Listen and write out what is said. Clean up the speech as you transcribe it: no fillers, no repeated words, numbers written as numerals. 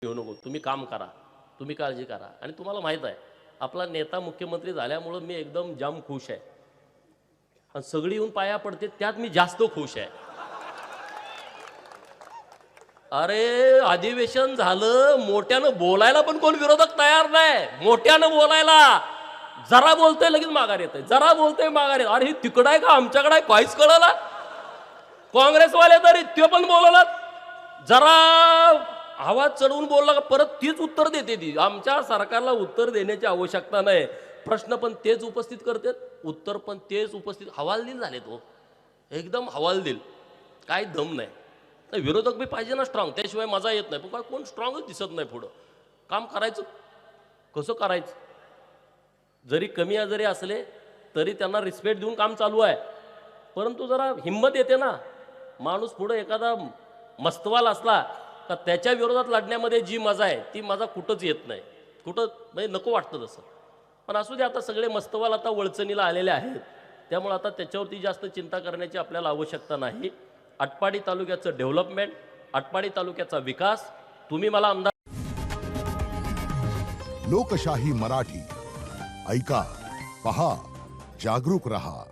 घेऊ नको, तुम्ही काम करा, तुम्ही काळजी करा. आणि तुम्हाला माहीत आहे आपला नेता मुख्यमंत्री झाल्यामुळं मी एकदम जाम खुश आहे. आणि सगळी येऊन पाया पडते त्यात मी जास्त खुश आहे. अरे अधिवेशन झालं, मोठ्यानं बोलायला पण कोण विरोधक तयार नाही. मोठ्यानं बोलायला जरा बोलतोय लगेच माघार येतंय, जरा बोलतोय माघार येत. अरे हे तिकडं आहे का आमच्याकडे आहे काहीच कळलं. काँग्रेसवाले तरी ते पण बोलला, जरा आवाज चढवून बोलला का परत तीच उत्तर देते. ती आमच्या सरकारला उत्तर देण्याची आवश्यकता नाही. प्रश्न पण तेच उपस्थित करतात, उत्तर पण तेच उपस्थित. हवालदिल झाले तो एकदम हवालदिल, काय दम नाही. विरोधक बी पाहिजे ना स्ट्रॉंग, त्याशिवाय मजा येत नाही. पण काय कोण स्ट्रॉंगच दिसत नाही. पुढं काम करायचं कसं करायचं, जरी कमी आजारी असले तरी त्यांना रिस्पेक्ट देऊन काम चालू आहे. परंतु जरा हिंमत येते ना. माणूस पुढं एखादा मस्तवाल असला का त्याच्या विरोधात लढण्यामध्ये जी मजा आहे ती मजा कुठंच येत नाही. कुठं म्हणजे नको वाटतं तसं. पण असू दे, आता सगळे मस्तवाल आता वळचणीला आलेले आहेत, त्यामुळे आता त्याच्यावरती जास्त चिंता करण्याची आपल्याला आवश्यकता नाही. आटपाडी तालुक्याचं डेव्हलपमेंट, आटपाडी तालुक्याचा विकास, तुम्ही मला आमदार. लोकशाही मराठी ऐका, पहा, जागरूक रहा.